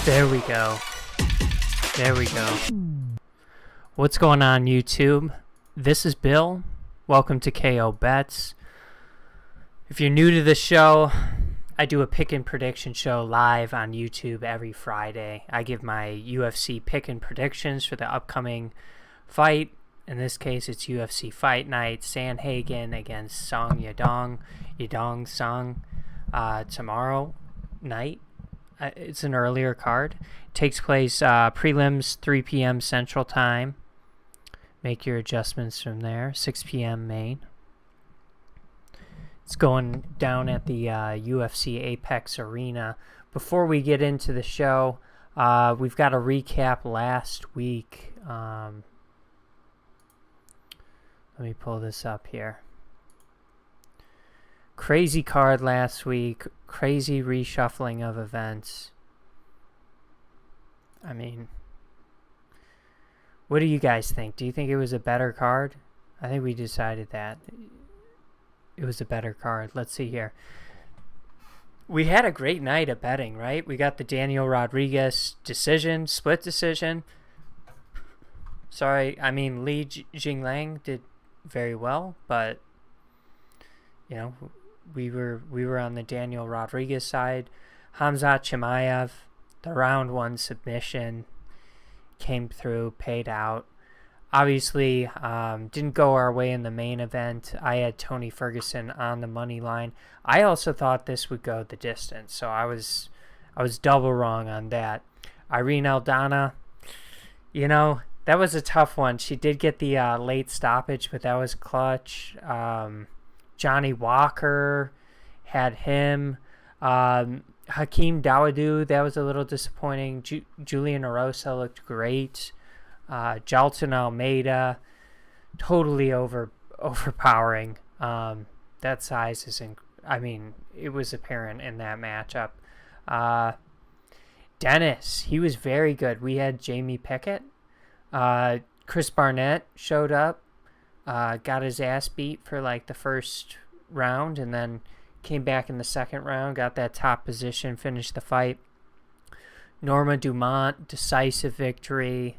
There we go. There we go. What's going on, YouTube? This is Bill. Welcome to KO Bets. If you're new to the show, I do a pick and prediction show live on YouTube every Friday. I give my UFC pick and predictions for the upcoming fight. In this case, it's UFC Fight Night. Sandhagen against Song Yadong Song tomorrow night. It's an earlier card. It takes place prelims 3 p.m. Central Time. Make your adjustments from there. 6 p.m. main. It's going down at the UFC Apex Arena. Before we get into the show, we've got to recap last week. Let me pull this up here. Crazy card last week. Crazy reshuffling of events. I mean, what do you guys think? Do you think it was a better card? I think we decided that it was a better card. Let's see here. We had a great night of betting, right? We got the Daniel Rodriguez decision, split decision. Sorry, I mean, Li Jingliang did very well, but you know, we were on the Daniel Rodriguez side. Khamzat Chimaev, the round one submission, came through, paid out. Obviously, didn't go our way in the main event. I had Tony Ferguson on the money line. I also thought this would go the distance, so I was double wrong on that. Irene Aldana, you know, that was a tough one. She did get the late stoppage, but that was clutch. Johnny Walker had him. Hakeem Dawodu, that was a little disappointing. Julian Erosa looked great. Jalton Almeida, totally overpowering. That size is, it was apparent in that matchup. Dennis, he was very good. We had Jamie Pickett. Chris Barnett showed up. Got his ass beat for like the first round and then came back in the second round, got that top position, finished the fight. Norma Dumont, decisive victory.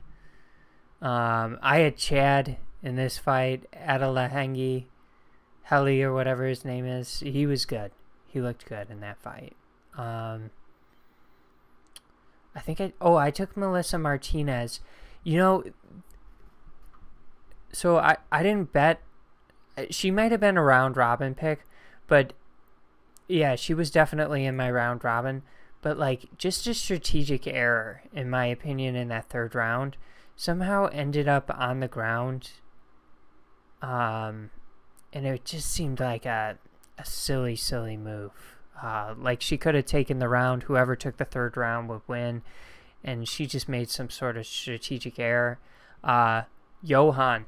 I had Chad in this fight, Adelahengi Heli or whatever his name is. He was good. He looked good in that fight. I took Melissa Martinez. You know, so I didn't bet. She might have been a round robin pick, but yeah, she was definitely in my round robin. But like, just a strategic error, in my opinion, in that third round. Somehow ended up on the ground. And it just seemed like a silly move. Like she could have taken the round. Whoever took the third round would win. And she just made some sort of strategic error. Johan.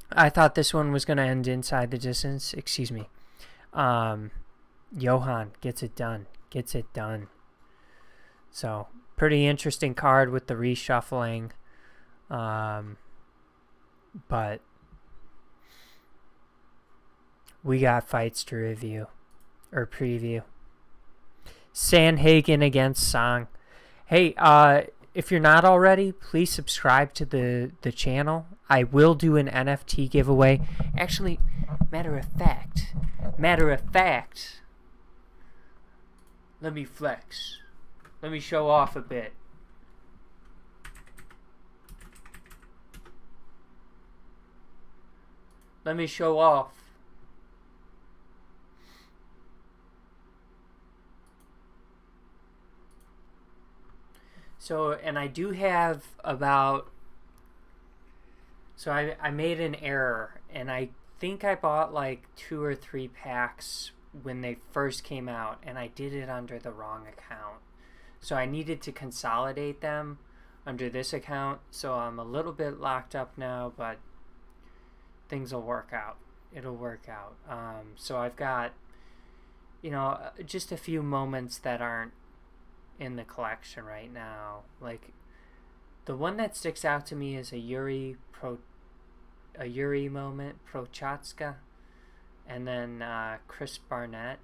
I thought this one was going to end inside the distance. Excuse me. Johan gets it done. So, pretty interesting card with the reshuffling. But we got fights to review or preview. Sandhagen against Song. Hey, if you're not already, please subscribe to the channel. I will do an NFT giveaway. Actually, matter of fact, let me flex. Let me show off a bit. Let me show off. So, and I do have about... So I made an error, and I think I bought like 2 or 3 packs when they first came out, and I did it under the wrong account. So I needed to consolidate them under this account, so I'm a little bit locked up now, but things will work out. It'll work out. So I've got, you know, just a few moments that aren't in the collection right now. Like, the one that sticks out to me is a Yuri moment, Prochatska, and then Chris Barnett.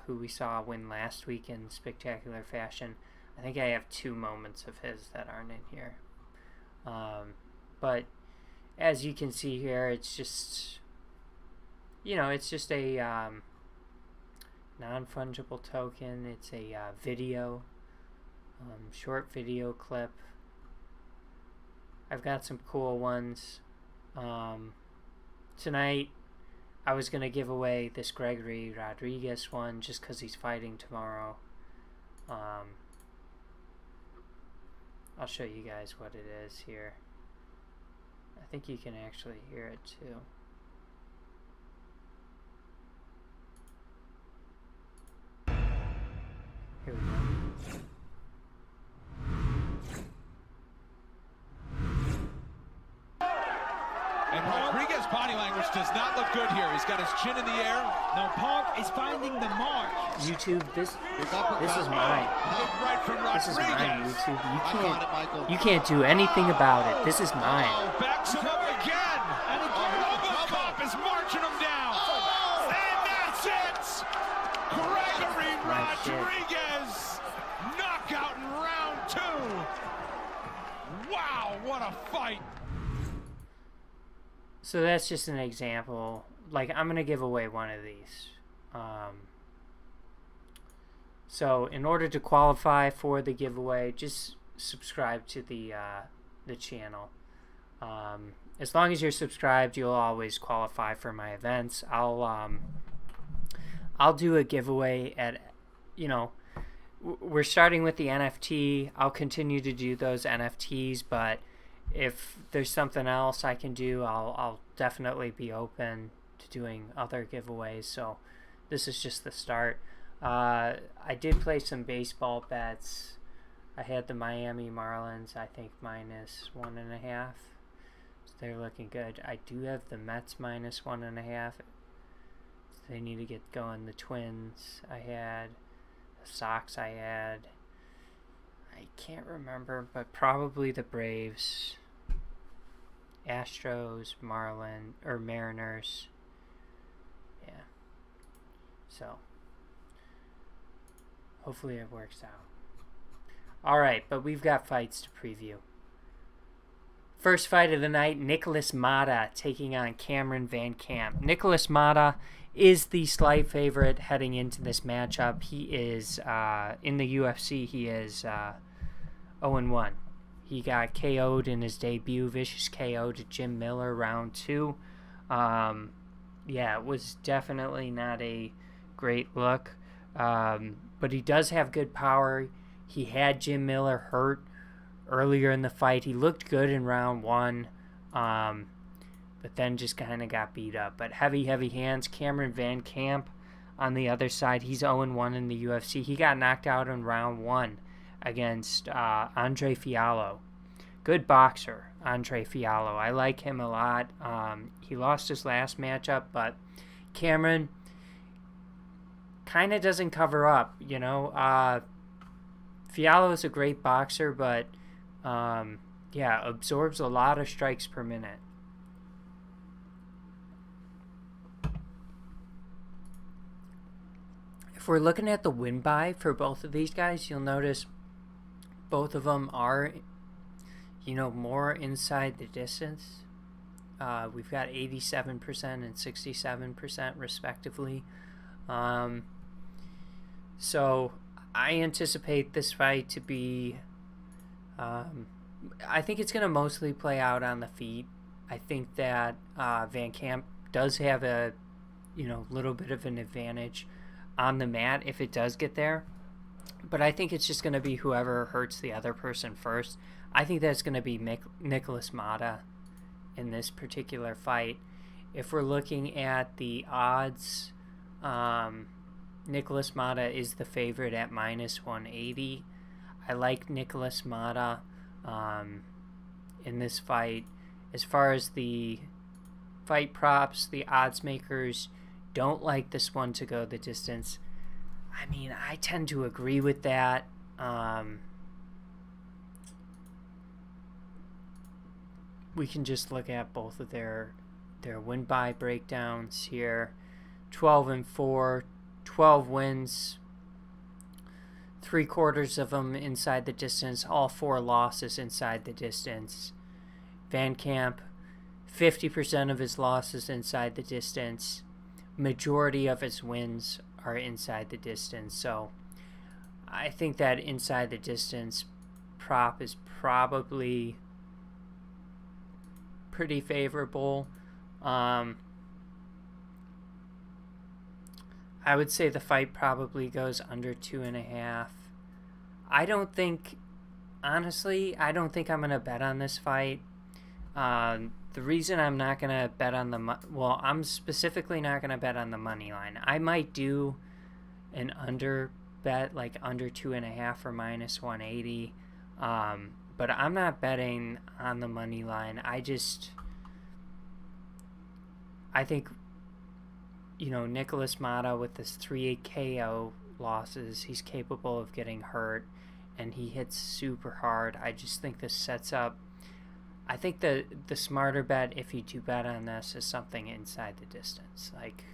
who we saw win last week in spectacular fashion. I think I have 2 moments of his that aren't in here. But as you can see here, it's just, it's just a non-fungible token. It's a video, short video clip. I've got some cool ones. Tonight, I was going to give away this Gregory Rodriguez one just because he's fighting tomorrow. I'll show you guys what it is here. I think you can actually hear it too. Here we go. And Rodriguez's body language does not look good here. He's got his chin in the air. Now Park is finding the mark. YouTube, this is mine. Right from This is mine, Rodriguez. YouTube. You can't do anything about it. This is mine. Backs him up again. And Robocop is marching him down. And that's it. Gregory Rodriguez. Knockout in round 2. Wow, what a fight. So that's just an example. Like, I'm going to give away one of these. So in order to qualify for the giveaway, just subscribe to the channel. As long as you're subscribed, you'll always qualify for my events. I'll do a giveaway at, we're starting with the NFT. I'll continue to do those NFTs, but if there's something else I can do, I'll definitely be open to doing other giveaways. So this is just the start. I did play some baseball bets. I had the Miami Marlins, I think, -1.5. So they're looking good. I do have the Mets -1.5. So they need to get going. The Twins I had. The Sox I had. I can't remember, but probably the Braves. Astros, Mariners. Yeah. So, hopefully it works out. Alright, but we've got fights to preview. First fight of the night, Nicholas Mata taking on Cameron Van Camp. Nicholas Mata is the slight favorite heading into this matchup. He is, in the UFC, he is 0-1. He got KO'd in his debut, vicious KO to Jim Miller, round 2. Yeah, it was definitely not a great look. But he does have good power. He had Jim Miller hurt earlier in the fight. He looked good in round 1, but then just kind of got beat up. But heavy hands. Cameron Van Camp on the other side. He's 0-1 in the UFC. He got knocked out in round 1 against Andre Fiallo. Good boxer, Andre Fiallo. I like him a lot. He lost his last matchup, but Cameron kind of doesn't cover up, Fiallo is a great boxer, but yeah, absorbs a lot of strikes per minute. If we're looking at the win by for both of these guys, you'll notice both of them are, more inside the distance. We've got 87% and 67% respectively. So I anticipate this fight to be, I think it's going to mostly play out on the feet. I think that Van Camp does have a, little bit of an advantage on the mat if it does get there. But I think it's just going to be whoever hurts the other person first. I think that's going to be Nicholas Mata in this particular fight. If we're looking at the odds, Nicholas Mata is the favorite at -180. I like Nicholas Mata in this fight. As far as the fight props, the odds makers don't like this one to go the distance. I mean, I tend to agree with that. We can just look at both of their win-by breakdowns here. 12-4, 12 wins, 3/4 of them inside the distance, all 4 losses inside the distance. Van Camp, 50% of his losses inside the distance. Majority of his wins are inside the distance. So I think that inside the distance prop is probably pretty favorable. I would say the fight probably goes under 2.5. Honestly, I don't think I'm going to bet on this fight. The reason I'm not going to bet on I'm specifically not going to bet on the money line. I might do an under bet, like under 2.5 or -180. But I'm not betting on the money line. I think, Nicholas Mata with this 3 KO losses, he's capable of getting hurt, and he hits super hard. I just think this sets up. I think the smarter bet, if you do bet on this, is something inside the distance, like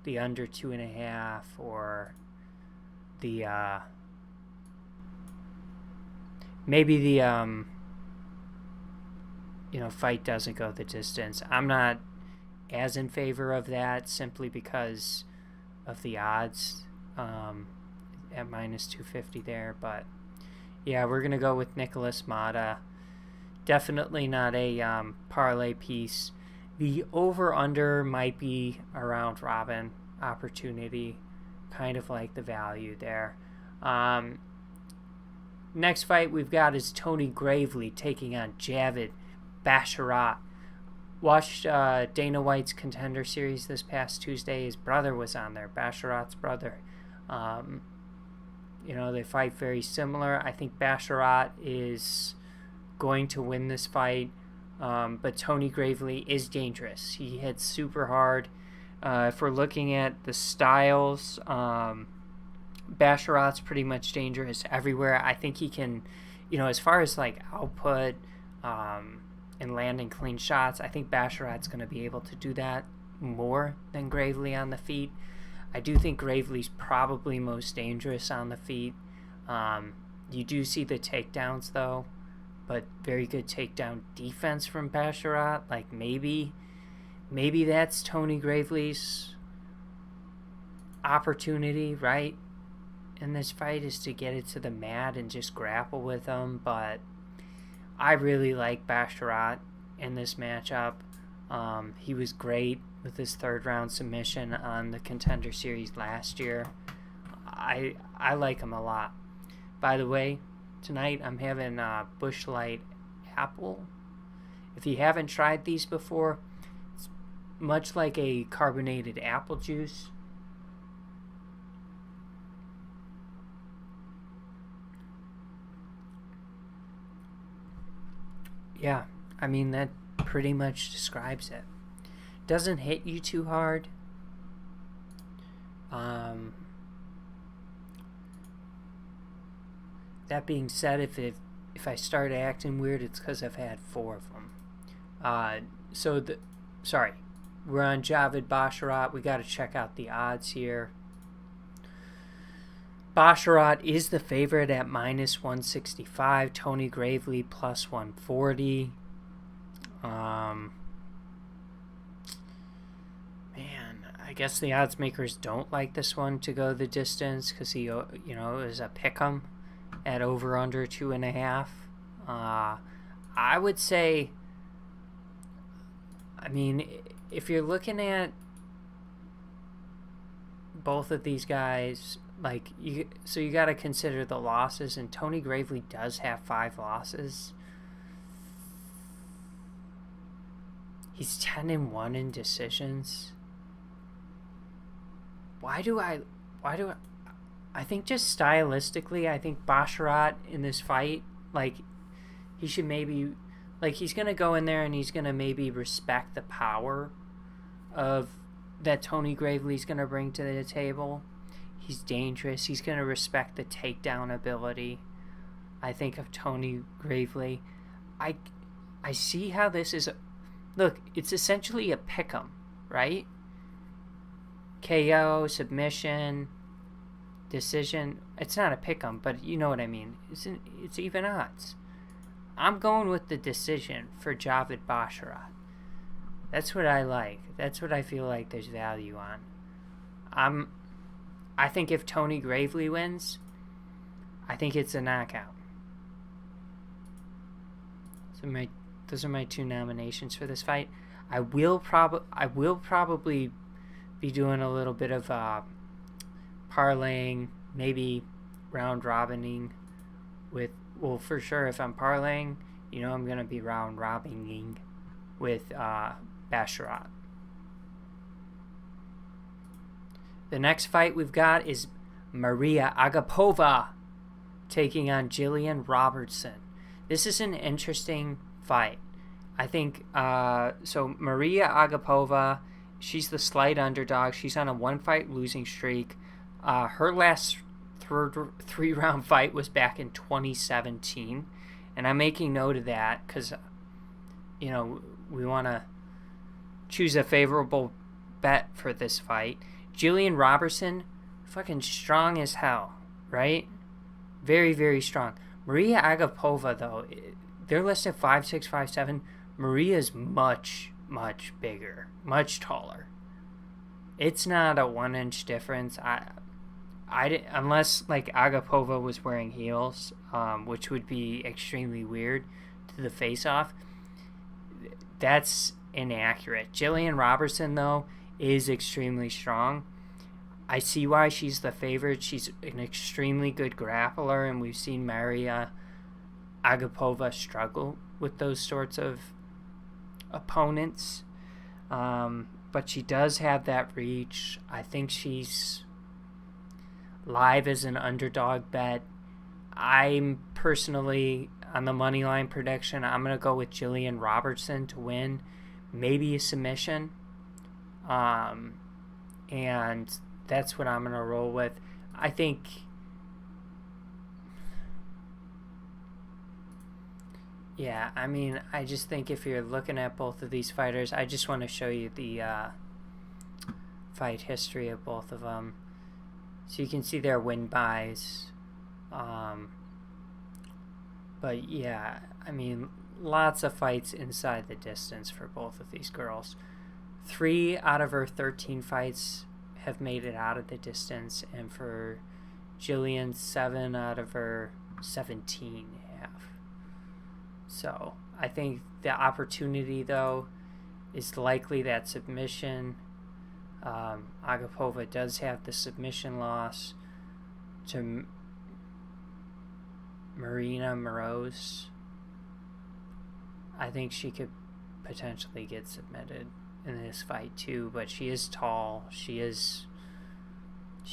the under 2.5 or the maybe the fight doesn't go the distance. I'm not as in favor of that simply because of the odds at -250 there, but yeah, we're gonna go with Nicholas Mata. Definitely not a parlay piece. The over-under might be around Robin opportunity, kind of like the value there. Next fight we've got is Tony Gravely taking on Javid Basharat. Watched Dana White's Contender Series this past Tuesday. His brother was on there, Basharat's brother. They fight very similar. I think Basharat is going to win this fight, but Tony Gravely is dangerous. He hits super hard. If we're looking at the styles, Basharat's pretty much dangerous everywhere. I think he can, as far as like output and landing clean shots, I think Basharat's going to be able to do that more than Gravely on the feet. I do think Gravely's probably most dangerous on the feet. You do see the takedowns though, but very good takedown defense from Basharat. Like maybe that's Tony Gravely's opportunity, right? In this fight is to get it to the mat and just grapple with him, but I really like Basharat in this matchup. He was great with his 3rd round submission on the Contender Series last year. I like him a lot. By the way, tonight I'm having Busch Light Apple. If you haven't tried these before, it's much like a carbonated apple juice. Yeah, I mean, that pretty much describes it. Doesn't hit you too hard. That being said, if I start acting weird, it's because I've had 4 of them. We're on Javid Basharat. We got to check out the odds here. Basharat is the favorite at -165. Tony Gravely +140. I guess the odds makers don't like this one to go the distance because he, is a pick'em at over under 2.5. I would say, if you're looking at both of these guys, you got to consider the losses, and Tony Gravely does have 5 losses. He's 10-1 in decisions. Why do I think just stylistically, I think Basharat in this fight, he should maybe, he's going to go in there and he's going to maybe respect the power of that Tony Gravely's going to bring to the table. He's dangerous. He's going to respect the takedown ability, I think, of Tony Gravely. I see how this is. Look, it's essentially a pick'em, right? KO, submission, decision. It's not a pick'em, but you know what I mean. It's even odds. I'm going with the decision for Javid Basharat. That's what I like. That's what I feel like there's value on. I think if Tony Gravely wins, I think it's a knockout. So those are my 2 nominations for this fight. I will probably be doing a little bit of parlaying, maybe round robining with. Well, for sure, if I'm parlaying, I'm gonna be round robining with Basharat. The next fight we've got is Maria Agapova taking on Jillian Robertson. This is an interesting fight. I think, so Maria Agapova, she's the slight underdog. She's on a 1-fight losing streak. Her last 3-round fight was back in 2017. And I'm making note of that because, we want to choose a favorable bet for this fight. Jillian Robertson, fucking strong as hell, right? Very, very strong. Maria Agapova, though, they're listed 5'6", 5'7". Maria's much, much bigger, much taller. It's not a 1-inch difference. Unless like Agapova was wearing heels, which would be extremely weird to the face-off. That's inaccurate. Jillian Robertson, though, is extremely strong. I see why she's the favorite. She's an extremely good grappler, and we've seen Maria Agapova struggle with those sorts of opponents. But she does have that reach. I think she's live as an underdog bet. I'm personally, on the money line prediction, I'm going to go with Jillian Robertson to win. Maybe a submission. And that's what I'm going to roll with. I think... Yeah, I mean, I just think if you're looking at both of these fighters, I just want to show you the fight history of both of them. So you can see their win-bys. But yeah, I mean, lots of fights inside the distance for both of these girls. 3 out of her 13 fights have made it out of the distance, and for Jillian, 7 out of her 17 have. So I think the opportunity, though, is likely that submission. Agapova does have the submission loss to Marina Moroz. I think she could potentially get submitted in this fight too, but she is tall. She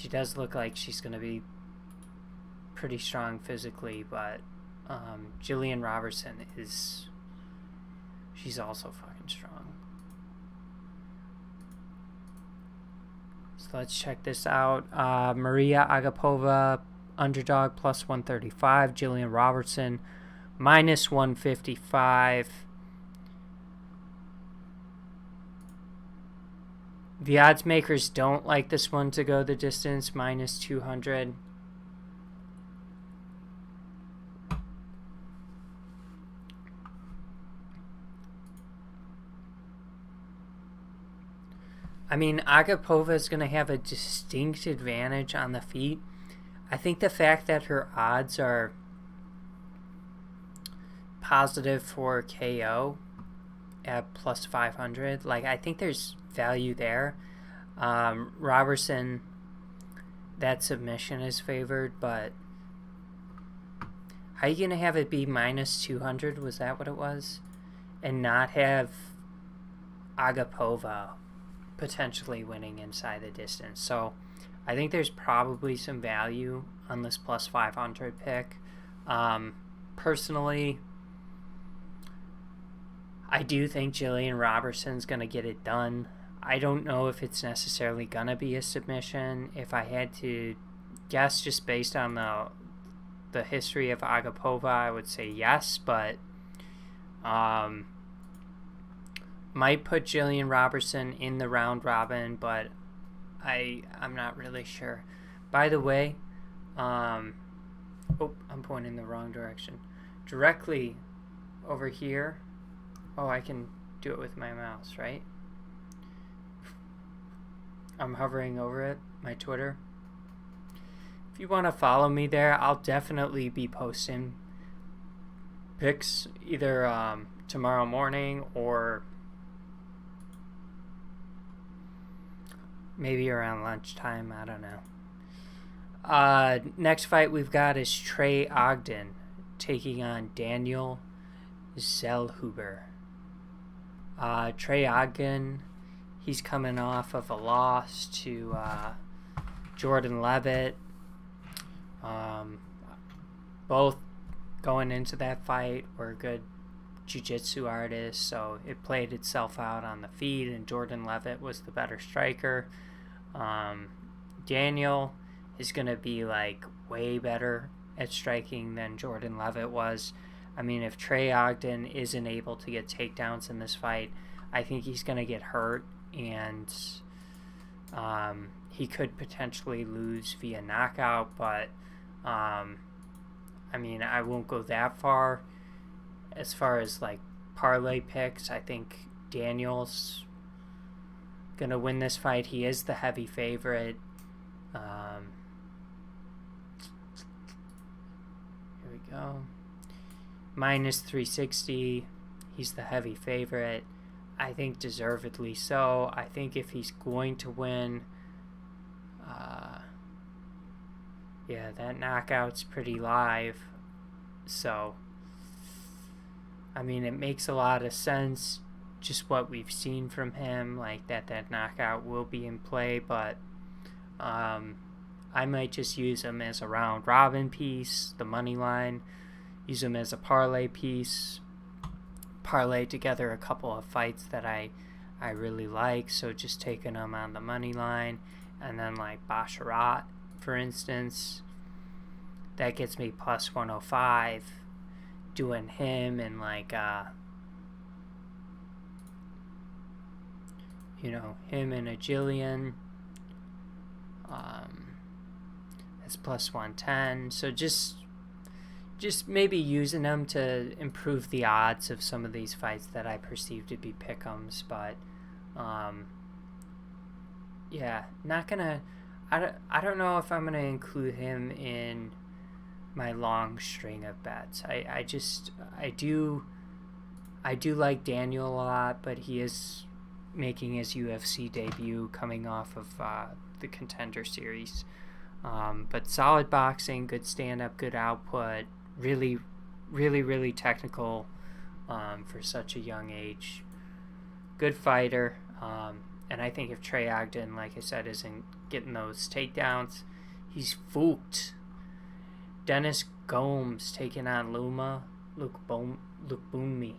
does look like she's going to be pretty strong physically, but Jillian Robertson she's also fucking strong. So let's check this out. Maria Agapova, underdog, plus 135. Jillian Robertson, minus 155. The odds makers don't like this one to go the distance, minus 200. I mean, Agapova is going to have a distinct advantage on the feet. I think the fact that her odds are positive for KO at plus 500, like, I think there's value there. Robertson, that submission is favored, but how are you going to have it be minus 200? Was that what it was? And not have Agapova potentially winning inside the distance. So I think there's probably some value on this plus 500 pick. Personally, I do think Jillian Robertson's going to get it done. I don't know if it's necessarily going to be a submission. If I had to guess just based on the history of Agapova, I would say yes, but might put Jillian Robertson in the round robin, but I'm not really sure. By the way, I'm pointing the wrong direction. Directly over here. Oh, I can do it with my mouse, right? I'm hovering over it, my Twitter. If you want to follow me there, I'll definitely be posting pics either tomorrow morning or maybe around lunchtime. I don't know. Next fight we've got is Trey Ogden taking on Daniel Zellhuber. Trey Ogden, he's coming off of a loss to Jordan Levitt. Both going into that fight were good jiu-jitsu artists, so it played itself out on the feet, and Jordan Levitt was the better striker. Daniel is going to be like way better at striking than Jordan Levitt was. I mean, if Trey Ogden isn't able to get takedowns in this fight, I think he's going to get hurt, and he could potentially lose via knockout, but I mean, I won't go that far. As far as like parlay picks, I think Daniel's going to win this fight. He is the heavy favorite. Here we go. Minus 360. He's the heavy favorite. I think deservedly so. I think if he's going to win, yeah, that knockout's pretty live. So, I mean, it makes a lot of sense, just what we've seen from him, like that knockout will be in play, but I might just use him as a round robin piece, the money line, use him as a parlay piece, parlay together a couple of fights that I really like, so just taking them on the money line, and then like Basharat, for instance, that gets me plus 105, doing him and like him and a Jillian, it's plus 110, so just maybe using them to improve the odds of some of these fights that I perceive to be pick'ems, but yeah, not gonna. I don't know if I'm gonna include him in my long string of bets. I do like Daniel a lot, but he is making his UFC debut coming off of the Contender Series. But solid boxing, good stand-up, good output, really, really, really technical for such a young age. Good fighter. And I think if Trey Ogden, like I said, isn't getting those takedowns, he's fooked. Dennis Gomes taking on Luke Boomy.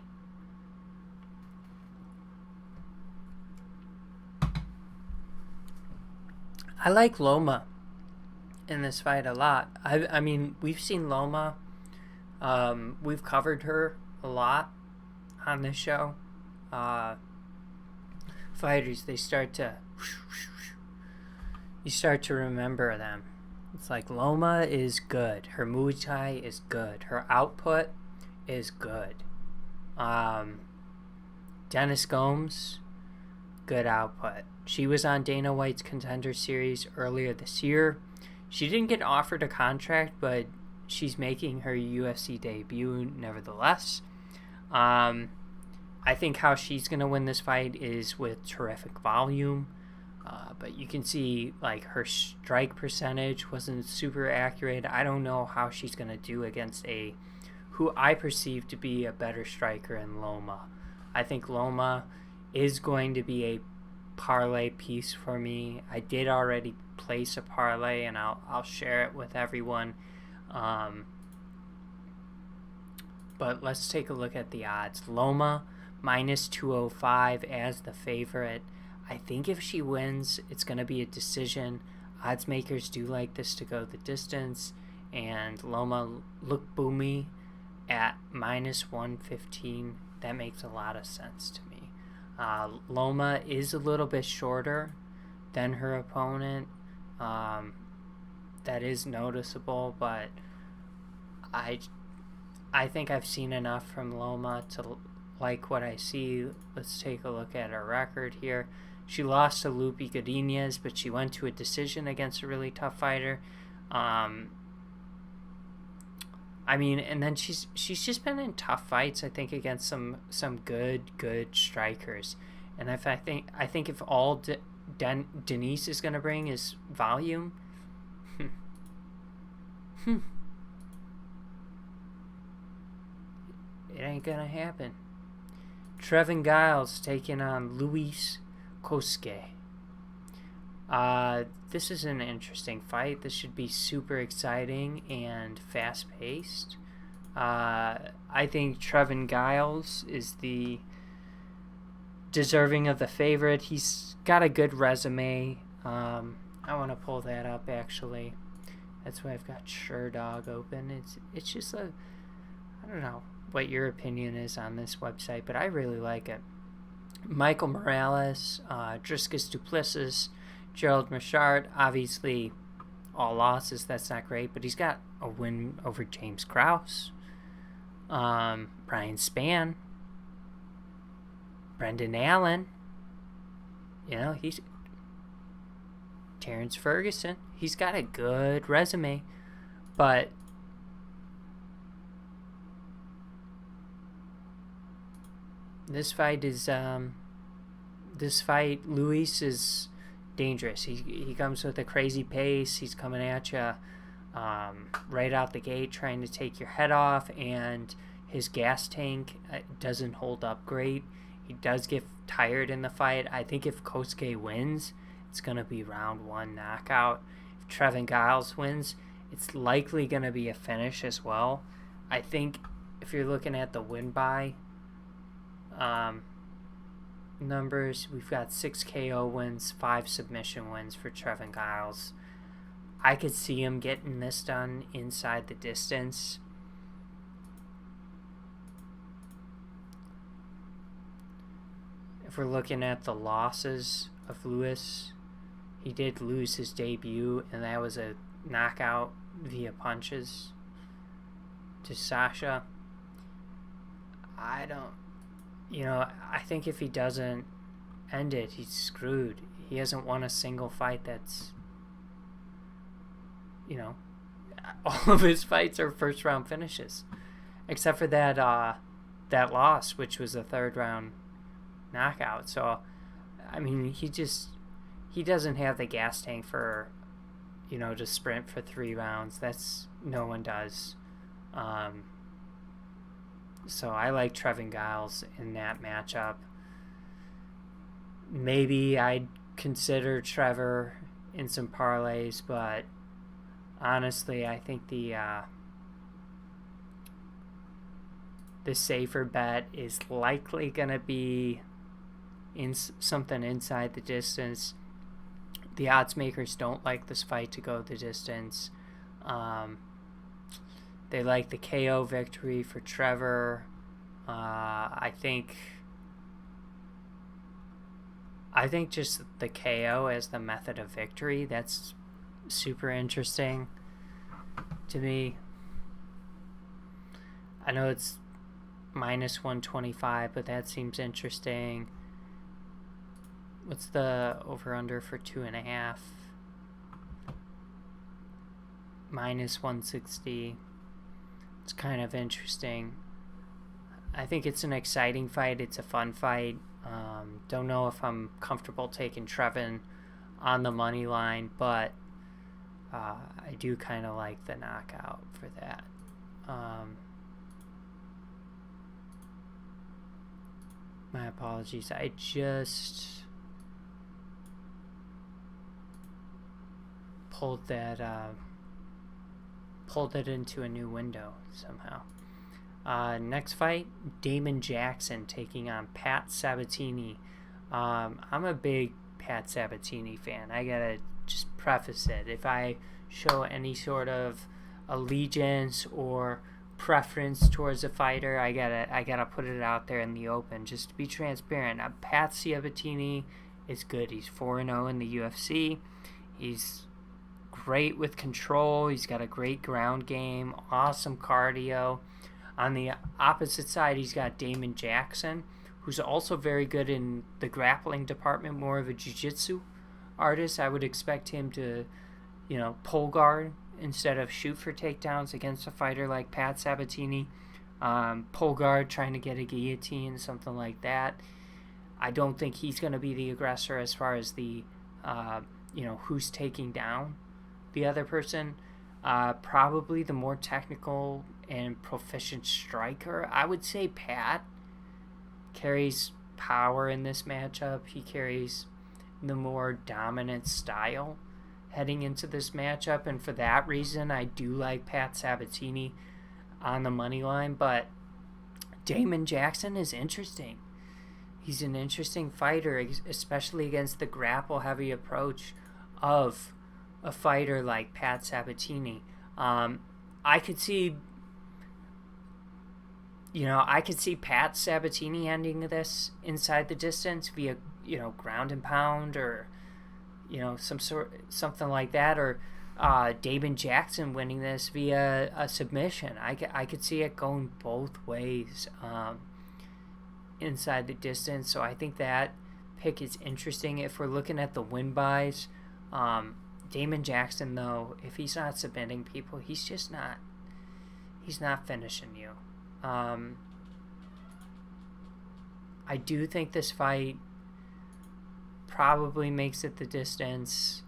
I like Loma in this fight a lot. I mean, we've seen Loma. We've covered her a lot on this show. Fighters, you start to remember them. It's like Loma is good. Her Muay Thai is good. Her output is good. Dennis Gomes, good output. She was on Dana White's Contender Series earlier this year. She didn't get offered a contract, but she's making her UFC debut nevertheless. I think how she's going to win this fight is with terrific volume. But you can see like her strike percentage wasn't super accurate. I don't know how she's going to do against who I perceive to be a better striker in Loma. I think Loma is going to be a parlay piece for me. I did already place a parlay, and I'll share it with everyone. But let's take a look at the odds. Loma minus 205 as the favorite. I think if she wins, it's going to be a decision. Odds makers do like this to go the distance. And Loma Look Boomy at minus 115. That makes a lot of sense to me. Loma is a little bit shorter than her opponent. That is noticeable, but I think I've seen enough from Loma to like what I see. Let's take a look at her record here. She lost to Lupi Godinez, but she went to a decision against a really tough fighter. And then she's just been in tough fights, I think, against some good strikers. And I think if all Denise is going to bring is volume, it ain't going to happen. Trevin Giles taking on Luis Kosuke. This is an interesting fight. This should be super exciting and fast-paced. I think Trevin Giles is the deserving of the favorite. He's got a good resume. I want to pull that up, actually. That's why I've got SureDog open. It's just I don't know what your opinion is on this website, but I really like it. Michael Morales, Dricus Duplessis, Gerald Machard, obviously all losses, that's not great, but he's got a win over James Krause, Brian Spann, Brendan Allen, he's Terrence Ferguson. He's got a good resume, but this fight, Luis is dangerous. He comes with a crazy pace. He's coming at you right out the gate, trying to take your head off, and his gas tank doesn't hold up great. He does get tired in the fight. I think if Kosuke wins, it's going to be round 1 knockout. If Trevin Giles wins, it's likely going to be a finish as well. I think if you're looking at the win-by numbers, we've got 6 KO wins, 5 submission wins for Trevin Giles. I could see him getting this done inside the distance. If we're looking at the losses of Lewis, he did lose his debut, and that was a knockout via punches to Sasha. I think if he doesn't end it, he's screwed. He hasn't won a single fight that's, all of his fights are first round finishes, except for that loss, which was a 3rd round knockout. So, he doesn't have the gas tank for, to sprint for 3 rounds. No one does. So I like Trevin Giles in that matchup. Maybe I'd consider Trevor in some parlays, but honestly, I think the safer bet is likely going to be in something inside the distance. The odds makers don't like this fight to go the distance. They like the KO victory for Trevor. I think just the KO as the method of victory, that's super interesting to me. I know it's minus 125, but that seems interesting. What's the over-under for 2.5? Minus 160. It's kind of interesting. I think it's an exciting fight. It's a fun fight. Don't know if I'm comfortable taking Trevin on the money line, but I do kind of like the knockout for that. My apologies. I just pulled it into a new window somehow. Next fight, Damon Jackson taking on Pat Sabatini. I'm a big Pat Sabatini fan. I gotta just preface it. If I show any sort of allegiance or preference towards a fighter, I gotta put it out there in the open just to be transparent. Pat Sabatini is good. He's 4-0 in the UFC. He's great with control. He's got a great ground game, awesome cardio. On the opposite side, he's got Damon Jackson, who's also very good in the grappling department, more of a jiu-jitsu artist. I would expect him to, pull guard instead of shoot for takedowns against a fighter like Pat Sabatini. Pull guard, trying to get a guillotine, something like that. I don't think he's going to be the aggressor as far as the, who's taking down the other person. Probably the more technical and proficient striker. I would say Pat carries power in this matchup. He carries the more dominant style heading into this matchup, and for that reason, I do like Pat Sabatini on the money line. But Damon Jackson is interesting. He's an interesting fighter, especially against the grapple-heavy approach of a fighter like Pat Sabatini. I could see Pat Sabatini ending this inside the distance via, ground and pound, or, something like that, or Damon Jackson winning this via a submission. I could see it going both ways inside the distance. So I think that pick is interesting. If we're looking at the win buys, Damon Jackson, though, if he's not submitting people, he's not finishing you. I do think this fight probably makes it the distance.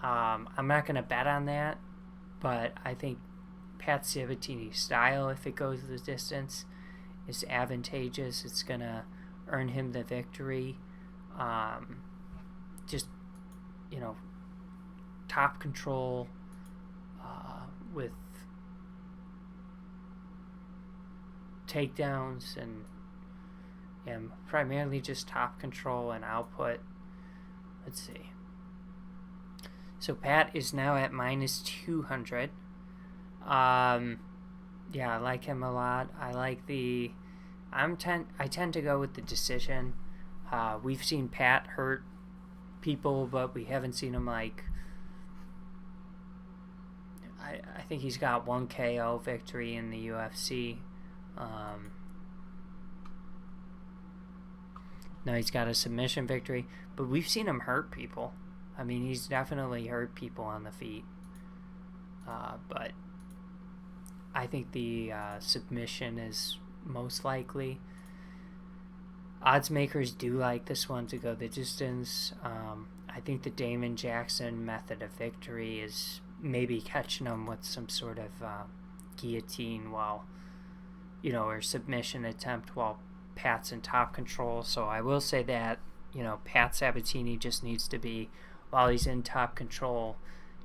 I'm not going to bet on that, but I think Pat Sabatini's style, if it goes the distance, is advantageous. It's going to earn him the victory. Top control with takedowns and primarily just top control and output. Let's see. So Pat is now at minus 200. I like him a lot. I tend to go with the decision. We've seen Pat hurt people, but we haven't seen him I think he's got one KO victory in the UFC. No, he's got a submission victory, but we've seen him hurt people. I mean, he's definitely hurt people on the feet. But I think the submission is most likely. Odds makers do like this one to go the distance. I think the Damon Jackson method of victory is maybe catching him with some sort of guillotine or submission attempt while Pat's in top control. So I will say that, Pat Sabatini just needs to be, while he's in top control,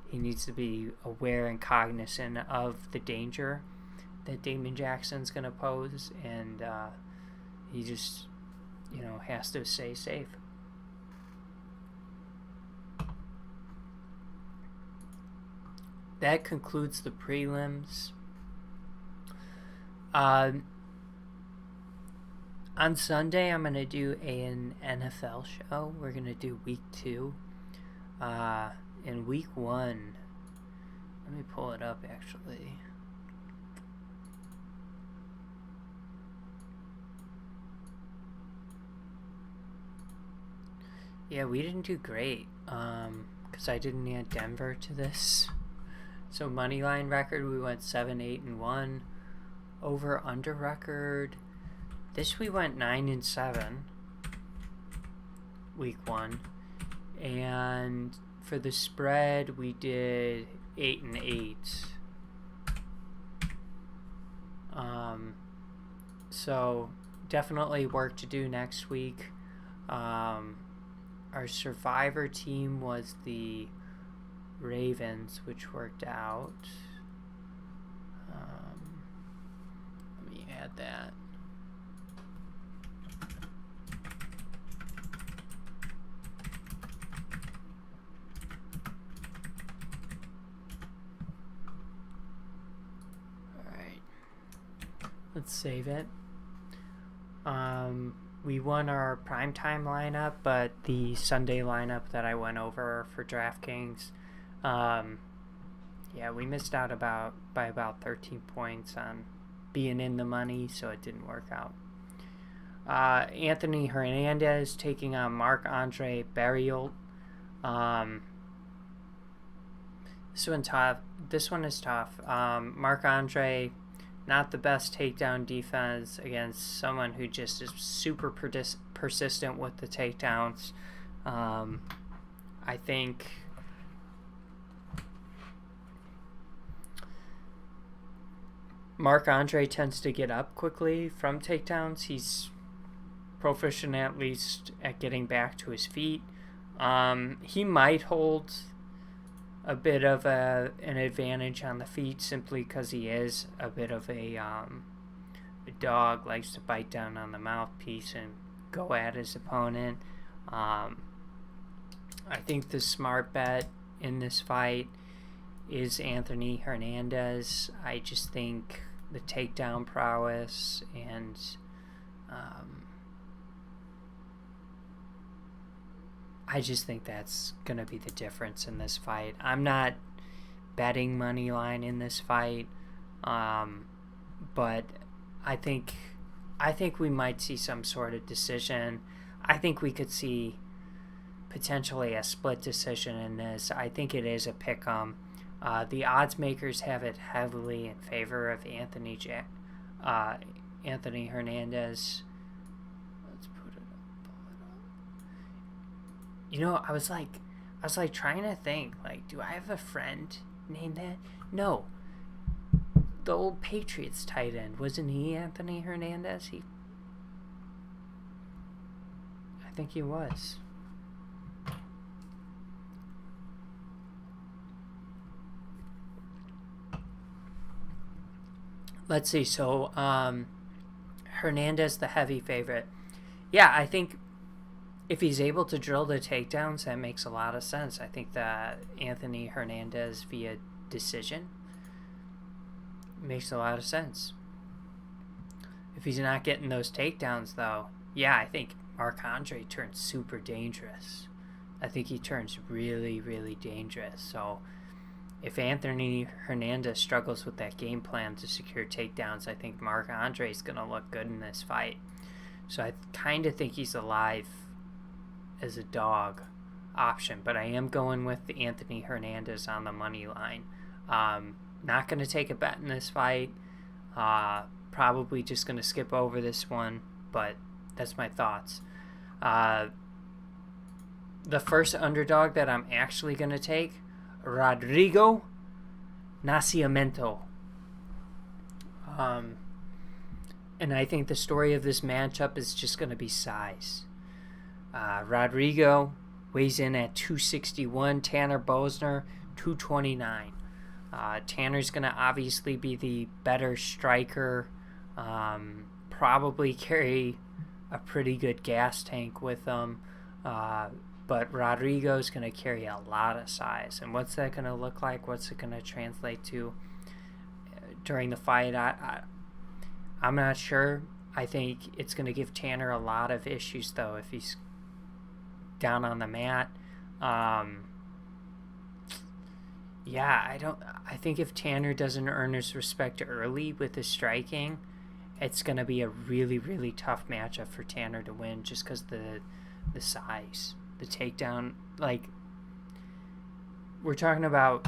he needs to be aware and cognizant of the danger that Damon Jackson's going to pose, and he just, has to stay safe. That concludes the prelims. On Sunday, I'm going to do an NFL show. We're going to do week 2. In week 1, let me pull it up actually. Yeah, we didn't do great because I didn't add Denver to this. So moneyline record, we went 7-8-1. Over under record, this we went 9-7. Week 1, and for the spread we did 8-8. So definitely work to do next week. Our survivor team was the Ravens, which worked out. Let me add that. Alright. Let's save it. we won our primetime lineup, but the Sunday lineup that I went over for Draftkings, we missed out by about 13 points on being in the money, so it didn't work out. Anthony Hernandez taking on Marc-Andre Barriault. This one is tough. Marc-Andre, not the best takedown defense against someone who just is super persistent with the takedowns. I think Marc-Andre tends to get up quickly from takedowns. He's proficient at least at getting back to his feet. He might hold a bit of an advantage on the feet simply because he is a bit of a dog, likes to bite down on the mouthpiece and go at his opponent. I think the smart bet in this fight is Anthony Hernandez. I just think the takedown prowess and I just think that's going to be the difference in this fight. I'm not betting money line in this fight, but I think we might see some sort of decision. I think we could see potentially a split decision in this. I think it is a pick-em. The odds makers have it heavily in favor of Anthony Hernandez. Let's pull it up. You know, I was like trying to think, like, do I have a friend named that? No. The old Patriots tight end, wasn't he Anthony Hernandez? I think he was. Let's see. So, Hernandez, the heavy favorite. Yeah, I think if he's able to drill the takedowns, that makes a lot of sense. I think that Anthony Hernandez via decision makes a lot of sense. If he's not getting those takedowns, though, yeah, I think Marc-Andre turns super dangerous. I think he turns really, really dangerous. So if Anthony Hernandez struggles with that game plan to secure takedowns, I think Marc-Andre is going to look good in this fight. So I kind of think he's alive as a dog option, but I am going with the Anthony Hernandez on the money line. Not going to take a bet in this fight. Probably just going to skip over this one, but that's my thoughts. The first underdog that I'm actually going to take, Rodrigo Nascimento. And I think the story of this matchup is just going to be size. Rodrigo weighs in at 261. Tanner Bosner, 229. Tanner's going to obviously be the better striker. Probably carry a pretty good gas tank with him. But Rodrigo's going to carry a lot of size. And what's that going to look like? What's it going to translate to during the fight? I'm not sure. I think it's going to give Tanner a lot of issues, though, if he's down on the mat. I think if Tanner doesn't earn his respect early with his striking, it's going to be a really, really tough matchup for Tanner to win just because the size, the takedown. Like, we're talking about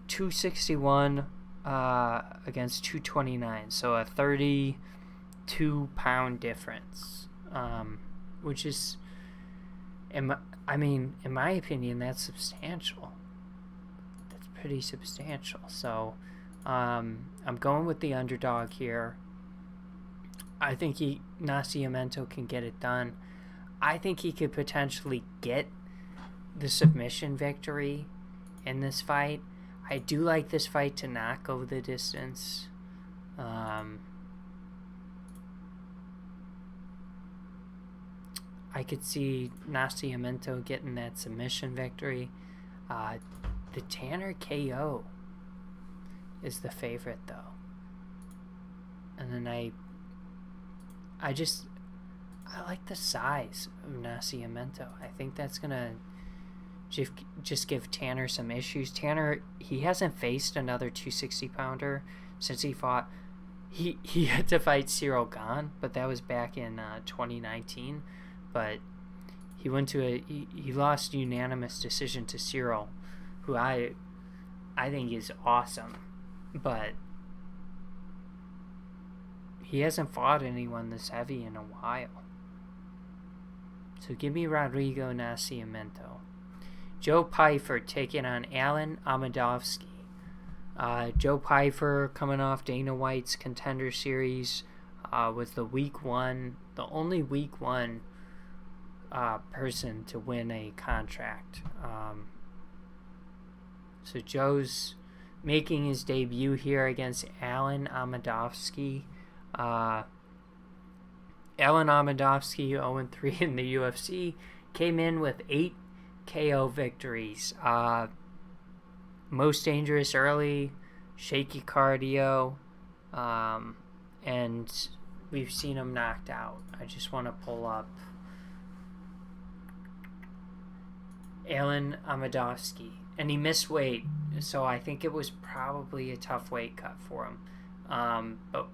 261 against 229, so a 32-pound difference, which is, in my opinion, that's substantial. That's pretty substantial. So I'm going with the underdog here. I think Nascimento can get it done. I think he could potentially get the submission victory in this fight. I do like this fight to not go the distance. I could see Nascimento getting that submission victory. The Tanner KO is the favorite, though. And then I like the size of Nascimento. I think that's going to just give Tanner some issues. Tanner, he hasn't faced another 260 pounder since he fought. He had to fight Cyril Gane, but that was back in 2019. But he went to he lost unanimous decision to Cyril, who I think is awesome, but he hasn't fought anyone this heavy in a while. So give me Rodrigo Nascimento. Joe Pyfer taking on Alan Amadovsky. Joe Pyfer coming off Dana White's Contender Series was the only week one person to win a contract. So Joe's making his debut here against Alan Amadovsky. Alan Amadovsky, 0-3 in the UFC, came in with 8 KO victories. Most dangerous early, shaky cardio, and we've seen him knocked out. I just want to pull up Alan Amadovsky, and he missed weight, so I think it was probably a tough weight cut for him. But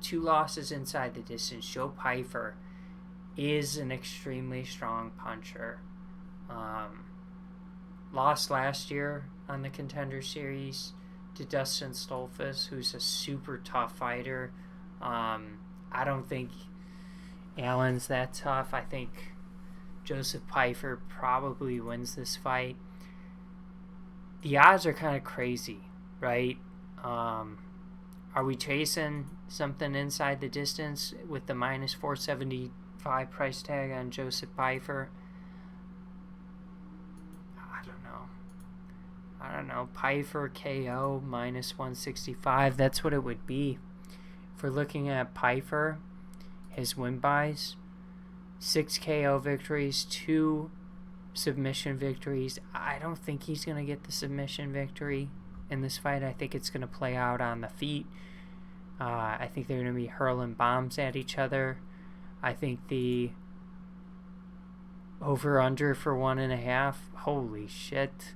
2 losses inside the distance. Joe Pyfer is an extremely strong puncher. Lost last year on the Contender Series to Dustin Stolfus, who's a super tough fighter. I don't think Alan's that tough. I think Joseph Pyfer probably wins this fight. The odds are kind of crazy, right? Are we chasing something inside the distance with the minus 475 price tag on Joseph Pyfer? I don't know. Pyfer KO minus 165. That's what it would be. If we're looking at Pyfer, his win buys, 6 KO victories, 2 submission victories. I don't think he's going to get the submission victory in this fight. I think it's going to play out on the feet. I think they're going to be hurling bombs at each other. I think the over-under for 1.5. Holy shit.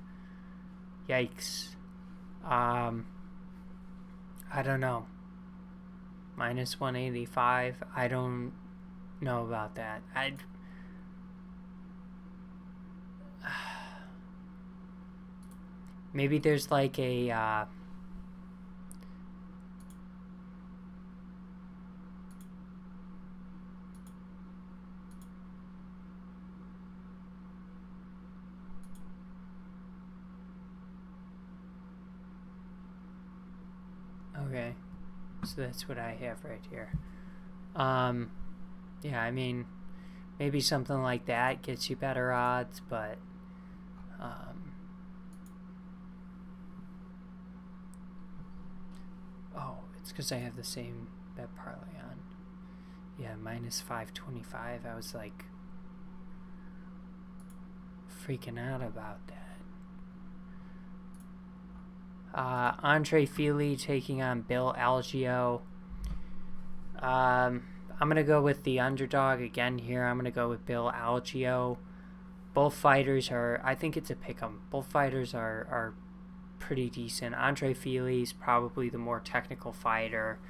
Yikes. I don't know. Minus 185. I don't know about that. Maybe there's like a okay, so that's what I have right here. Yeah, I mean, maybe something like that gets you better odds, but oh, it's because I have the same bet parlay on. Yeah, minus 525. I was like freaking out about that. Andre Fili taking on Bill Algeo. I'm going to go with the underdog again here. I'm going to go with Bill Algeo. Both fighters are, I think it's a pick'em. Both fighters are pretty decent. Andre Fili's probably the more technical fighter.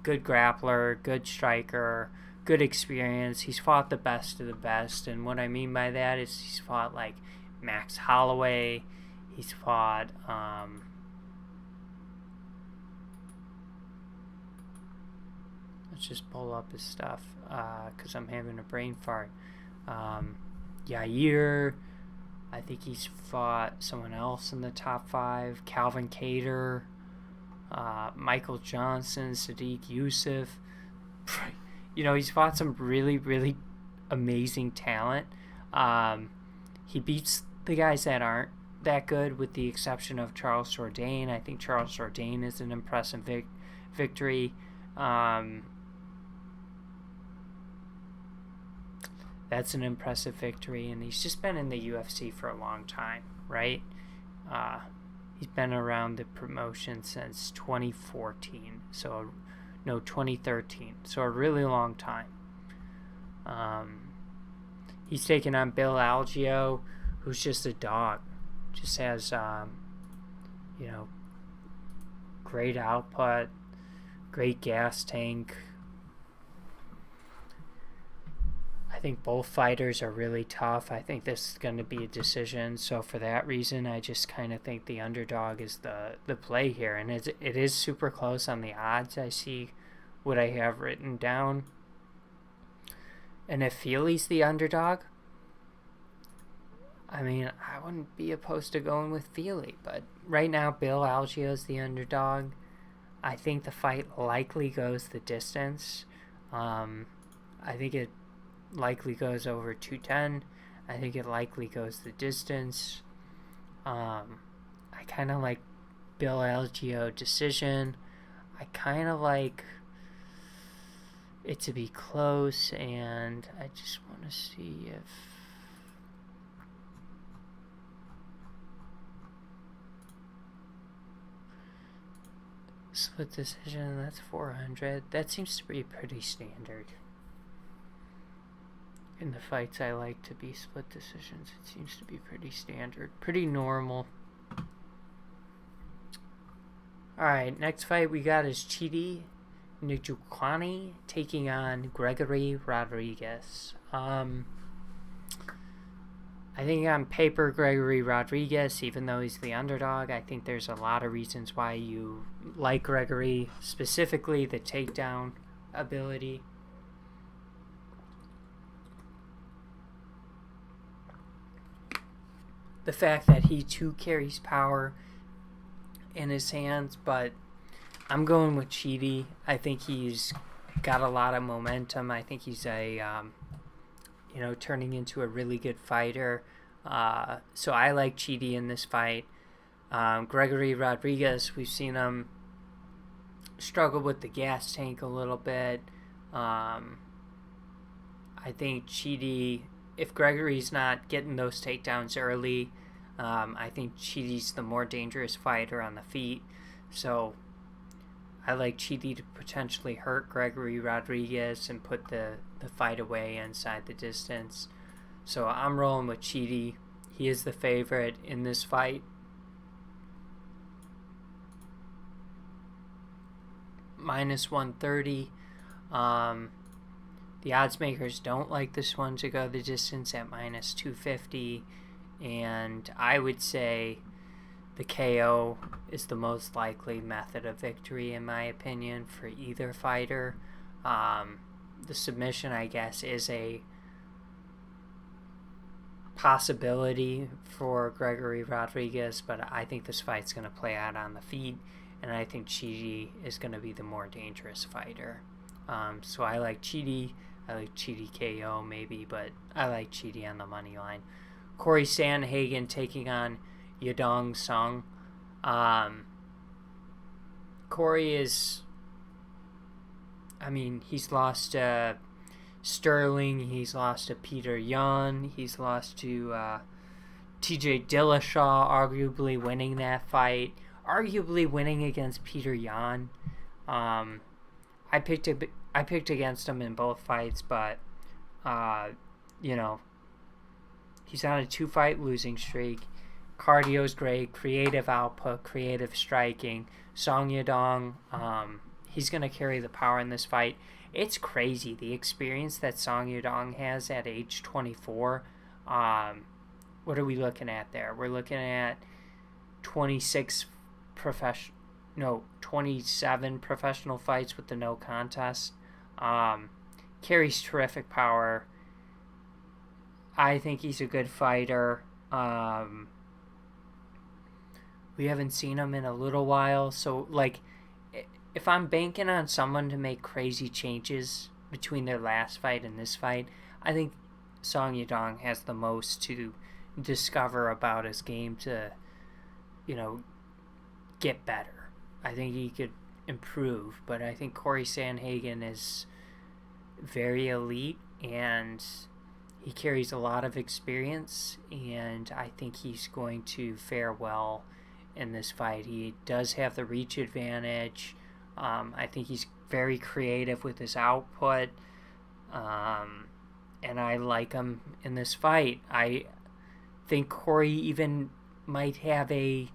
Good grappler, good striker, good experience. He's fought the best of the best. And what I mean by that is he's fought like Max Holloway. He's fought... let's just pull up his stuff because I'm having a brain fart. Yair, I think he's fought someone else in the top 5. Calvin Kattar, Michael Johnson, Sadiq Youssef. He's fought some really, really amazing talent. He beats the guys that aren't that good, with the exception of Charles Jourdain. I think Charles Jourdain is an impressive victory. That's an impressive victory, and he's just been in the UFC for a long time, right? He's been around the promotion since 2013, so a really long time. He's taking on Bill Algeo, who's just a dog. Just has, great output, great gas tank. I think both fighters are really tough. I think this is going to be a decision. So for that reason, I just kind of think the underdog is the play here. And it is super close on the odds. I see what I have written down. And if Feely's the underdog, I mean, I wouldn't be opposed to going with Feely. But right now, Bill Algeo is the underdog. I think the fight likely goes the distance. I think it likely goes over 210. I think it likely goes the distance. I kind of like Bill Algeo decision. I kind of like it to be close, and I just want to see if split decision, that's 400. That seems to be pretty standard. In the fights I like to be split decisions, it seems to be pretty standard. Pretty normal. Alright, next fight we got is Chidi Njokuani taking on Gregory Rodriguez. I think on paper, Gregory Rodriguez, even though he's the underdog, I think there's a lot of reasons why you like Gregory, specifically the takedown ability. The fact that he too carries power in his hands, but I'm going with Chidi. I think he's got a lot of momentum. I think he's turning into a really good fighter. So I like Chidi in this fight. Gregory Rodriguez, we've seen him struggle with the gas tank a little bit. I think Chidi, if Gregory's not getting those takedowns early, I think Chidi's the more dangerous fighter on the feet. So I like Chidi to potentially hurt Gregory Rodriguez and put the fight away inside the distance. So I'm rolling with Chidi. He is the favorite in this fight. Minus 130. The odds makers don't like this one to go the distance at minus 250. And I would say the KO is the most likely method of victory, in my opinion, for either fighter. The submission, I guess, is a possibility for Gregory Rodriguez, but I think this fight's going to play out on the feet, and I think Chidi is going to be the more dangerous fighter. So I like Chidi. I like Chidi KO maybe, but I like Chidi on the money line. Corey Sandhagen taking on Yadong Song. Corey is, he's lost to Sterling, he's lost to Peter Yan, he's lost to TJ Dillashaw, arguably winning that fight, arguably winning against Peter Yan. I picked against him in both fights, but he's on a 2-fight losing streak. Cardio's great, creative output, creative striking. Song Yadong, he's going to carry the power in this fight. It's crazy, the experience that Song Yadong has at age 24. What are we looking at there? We're looking at 27 professional fights with the no contest. Carries terrific power. I think he's a good fighter. We haven't seen him in a little while, so if I'm banking on someone to make crazy changes between their last fight and this fight, I think Song Yadong has the most to discover about his game to, get better. I think he could improve, but I think Corey Sandhagen is very elite, and he carries a lot of experience, and I think he's going to fare well in this fight. He does have the reach advantage. I think he's very creative with his output. and I like him in this fight. I think Corey even might have a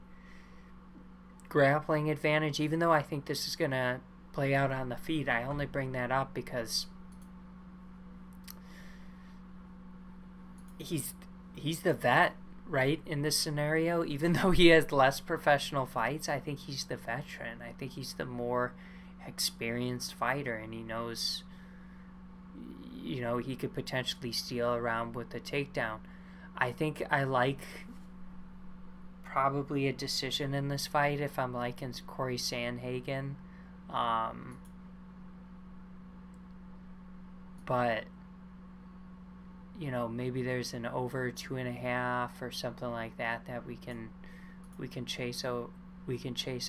grappling advantage, even though I think this is going to play out on the feet. I only bring that up because he's the vet, right, in this scenario. Even though he has less professional fights, I think he's the veteran. I think he's the more experienced fighter, and he knows, he could potentially steal around with the takedown. I think I like probably a decision in this fight if I'm liking Corey Sandhagen. But maybe there's an over 2.5 or something like that we can chase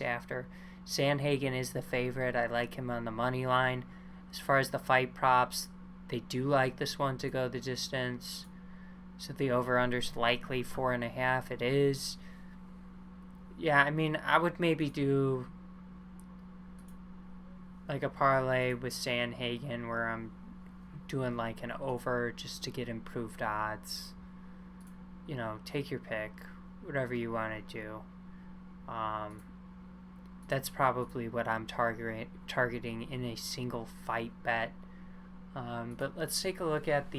after. Sandhagen is the favorite. I like him on the money line. As far as the fight props, they do like this one to go the distance. So the over-under's likely 4.5. It is. Yeah, I mean, I would maybe do like a parlay with Sandhagen where I'm doing like an over just to get improved odds. Take your pick, whatever you want to do. That's probably what I'm targeting in a single fight bet. But let's take a look at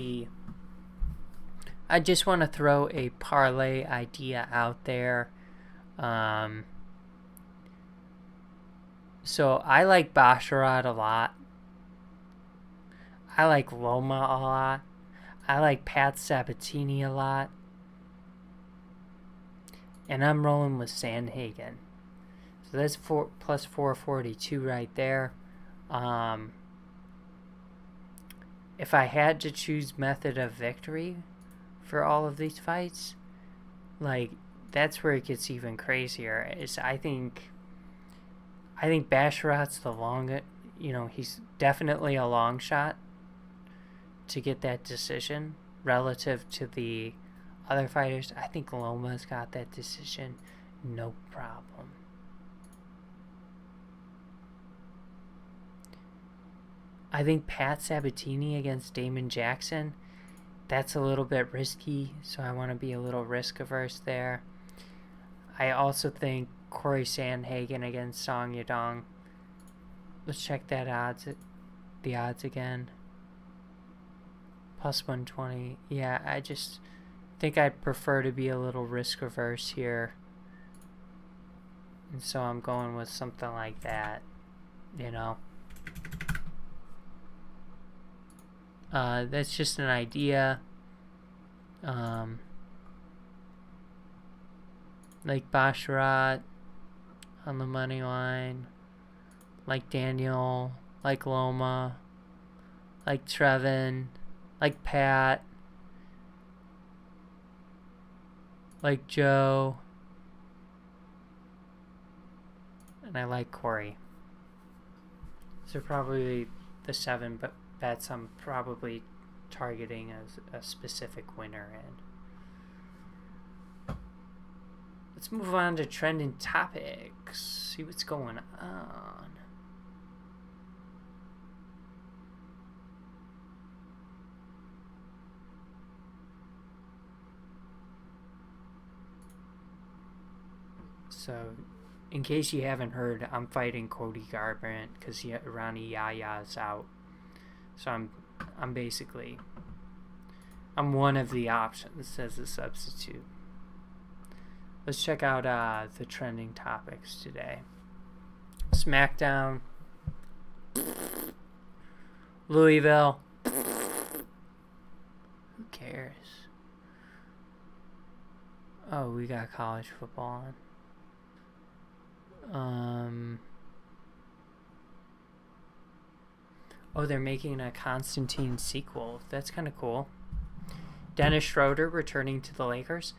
I just want to throw a parlay idea out there. So I like Basharat a lot. I like Loma a lot. I like Pat Sabatini a lot. And I'm rolling with Sandhagen. So that's plus 442 right there. If I had to choose method of victory for all of these fights, like, that's where it gets even crazier. I think Basharat's the longest. He's definitely a long shot to get that decision relative to the other fighters. I think Loma's got that decision, no problem. I think Pat Sabatini against Damon Jackson, that's a little bit risky, so I want to be a little risk averse there. I also think Corey Sandhagen against Song Yadong. Let's check the odds again. Plus 120. Yeah, I just think I'd prefer to be a little risk averse here. And so I'm going with something like that, That's just an idea. Like Basharat on the money line, like Daniel, like Loma, like Trevin, like Pat, like Joe, and I like Corey. So probably the 7 bets I'm probably targeting as a specific winner in. Let's move on to trending topics. See what's going on. So, in case you haven't heard, I'm fighting Cody Garbrandt because Ronnie Yaya is out. So I'm basically one of the options as a substitute. Let's check out the trending topics today. SmackDown, Louisville. Who cares? Oh, we got college football on. Oh, they're making a Constantine sequel. That's kind of cool. Dennis Schroeder returning to the Lakers.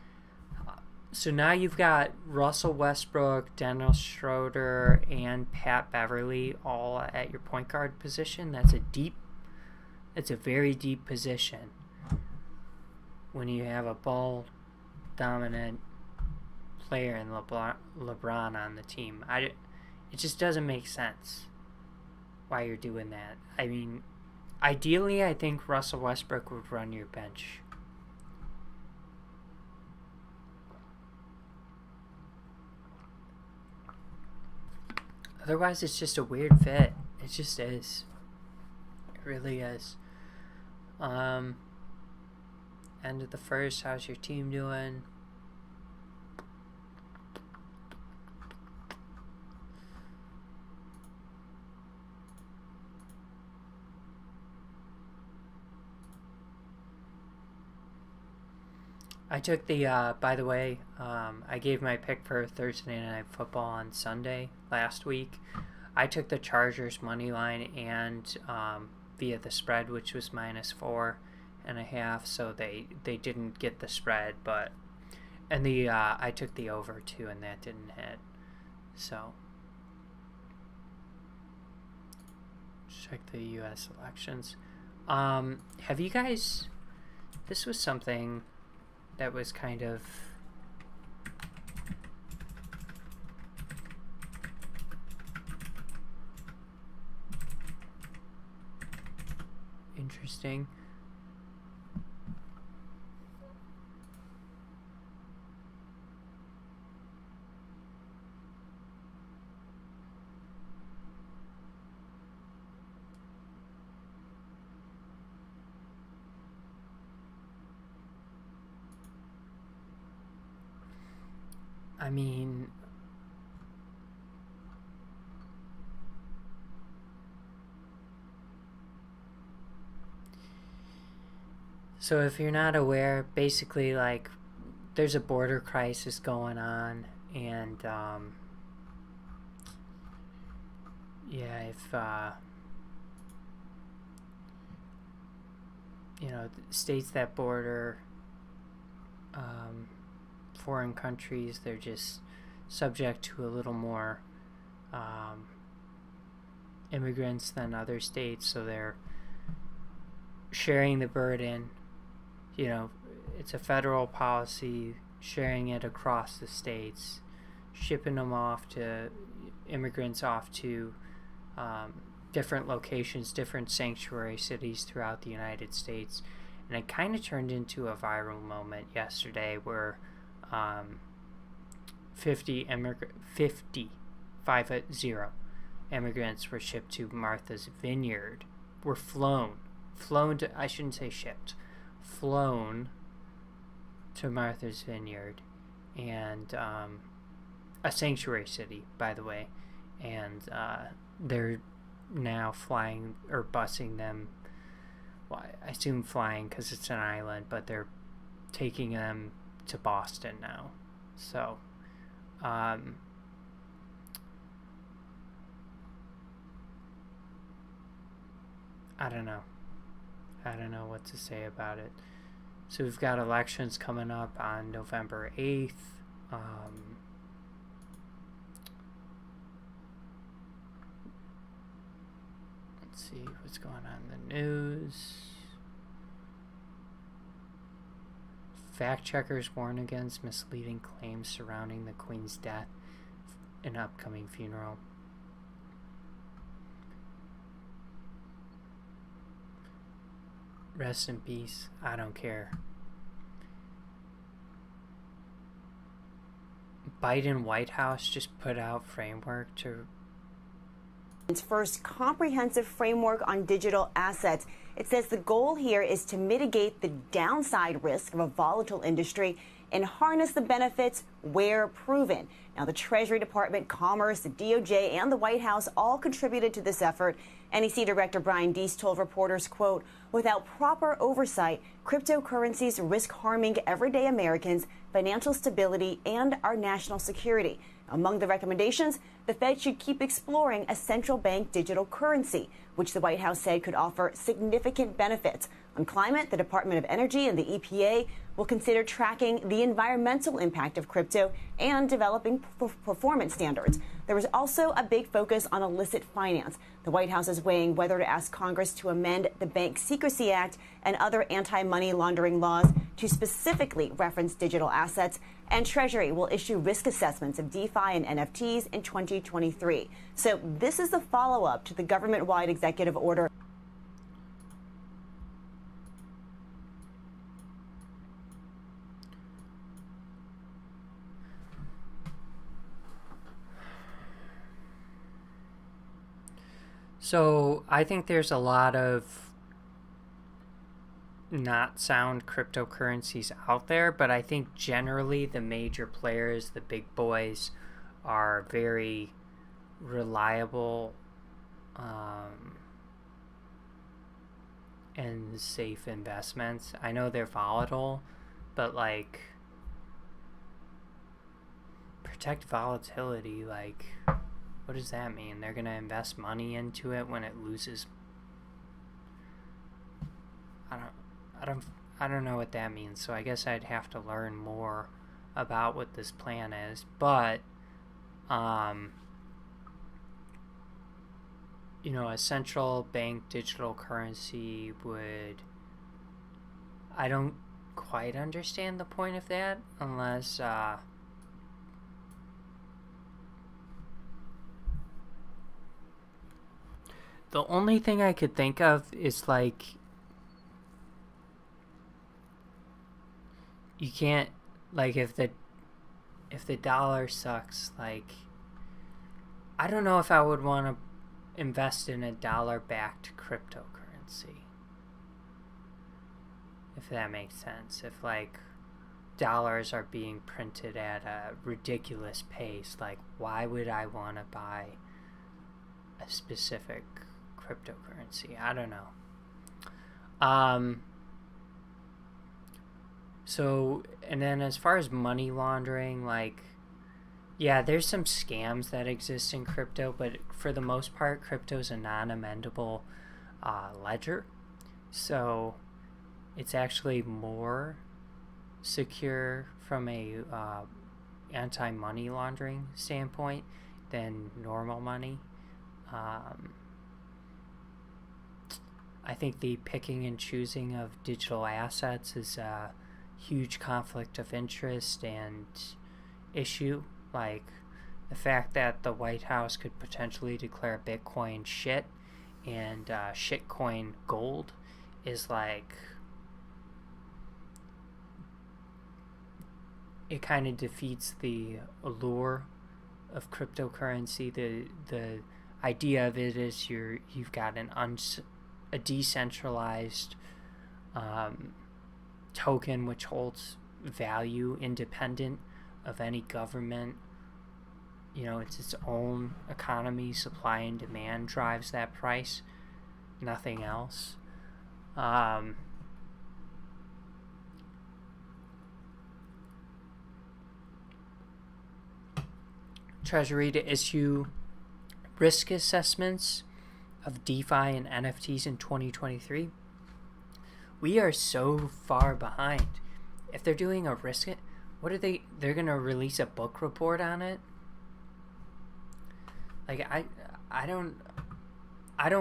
So now you've got Russell Westbrook, Dennis Schroeder, and Pat Beverly all at your point guard position. That's a very deep position when you have a ball-dominant player in LeBron on the team. It just doesn't make sense why you're doing that. I mean, Ideally, I think Russell Westbrook would run your bench. Otherwise, it's just a weird fit. It just is. It really is. End of the first, how's your team doing? I took the, by the way, I gave my pick for Thursday Night Football on Sunday last week. I took the Chargers money line and via the spread, which was -4.5, so they didn't get the spread, but, and the, I took the over too, and that didn't hit, so. Check the U.S. elections. Have you guys, this was something that was kind of interesting. I mean, so if you're not aware, basically, like, there's a border crisis going on, and, yeah, if, you know, states that border, foreign countries, they're just subject to a little more immigrants than other states, so they're sharing the burden. You know, it's a federal policy, sharing it across the states, shipping them off to immigrants off to different locations, different sanctuary cities throughout the United States. And it kind of turned into a viral moment yesterday where 50 immigrants were shipped to Martha's Vineyard, were flown to, I shouldn't say shipped, flown to Martha's Vineyard, and a sanctuary city, by the way, and they're now flying or busing them, well, I assume flying because it's an island, but they're taking them to Boston now. So I don't know what to say about it. So we've got elections coming up on November 8th. Let's see what's going on in the news. Fact checkers warn against misleading claims surrounding the Queen's death and upcoming funeral. Rest in peace. I don't care. Biden White House just put out framework to its first comprehensive framework on digital assets. It says the goal here is to mitigate the downside risk of a volatile industry and harness the benefits where proven. Now, the Treasury Department, Commerce, the DOJ, and the White House all contributed to this effort. NEC Director Brian Deese told reporters, quote, without proper oversight, cryptocurrencies risk harming everyday Americans, financial stability, and our national security. Among the recommendations, the Fed should keep exploring a central bank digital currency, which the White House said could offer significant benefits. On climate, the Department of Energy and the EPA will consider tracking the environmental impact of crypto and developing performance standards. There is also a big focus on illicit finance. The White House is weighing whether to ask Congress to amend the Bank Secrecy Act and other anti-money laundering laws to specifically reference digital assets, and Treasury will issue risk assessments of DeFi and NFTs in 2023. So this is the follow-up to the government-wide executive order. So I think there's a lot of not sound cryptocurrencies out there, but I think generally the major players, the big boys, are very reliable and safe investments. I know they're volatile, but like, protect volatility, like, what does that mean? They're gonna invest money into it when it loses? I don't know what that means, so I guess I'd have to learn more about what this plan is. But you know, a central bank digital currency would, I don't quite understand the point of that unless the only thing I could think of is like, you can't, like, if the dollar sucks, like, I don't know if I would want to invest in a dollar-backed cryptocurrency, if that makes sense. If like dollars are being printed at a ridiculous pace, like, why would I want to buy a specific cryptocurrency? I don't know. So, and then as far as money laundering, like, yeah, there's some scams that exist in crypto, but for the most part, crypto is a non-amendable ledger. So it's actually more secure from a anti-money laundering standpoint than normal money. I think the picking and choosing of digital assets is a huge conflict of interest and issue. Like, the fact that the White House could potentially declare Bitcoin shit and shitcoin gold is like, it kind of defeats the allure of cryptocurrency. The idea of it is you've got a decentralized token which holds value independent of any government. You know, it's its own economy. Supply and demand drives that price, nothing else. Treasury to issue risk assessments of DeFi and NFTs in 2023. We are so far behind. If they're doing a risk, what are they're going to release a book report on it? Like, I don't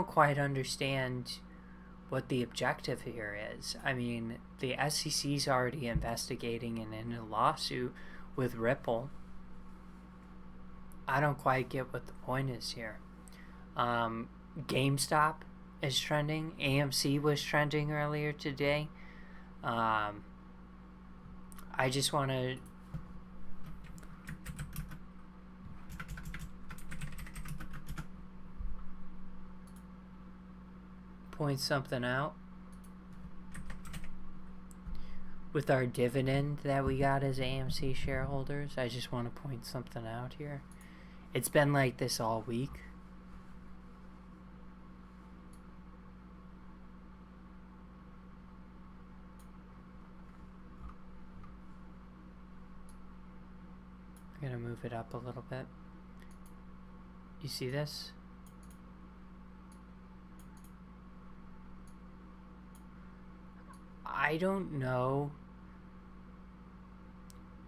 quite understand what the objective here is. I mean, the SEC's already investigating and in a lawsuit with Ripple. I don't quite get what the point is here. GameStop is trending. AMC was trending earlier today. I just want to point something out. With our dividend that we got as AMC shareholders, I just want to point something out here. It's been like this all week. I'm gonna move it up a little bit. You see this? I don't know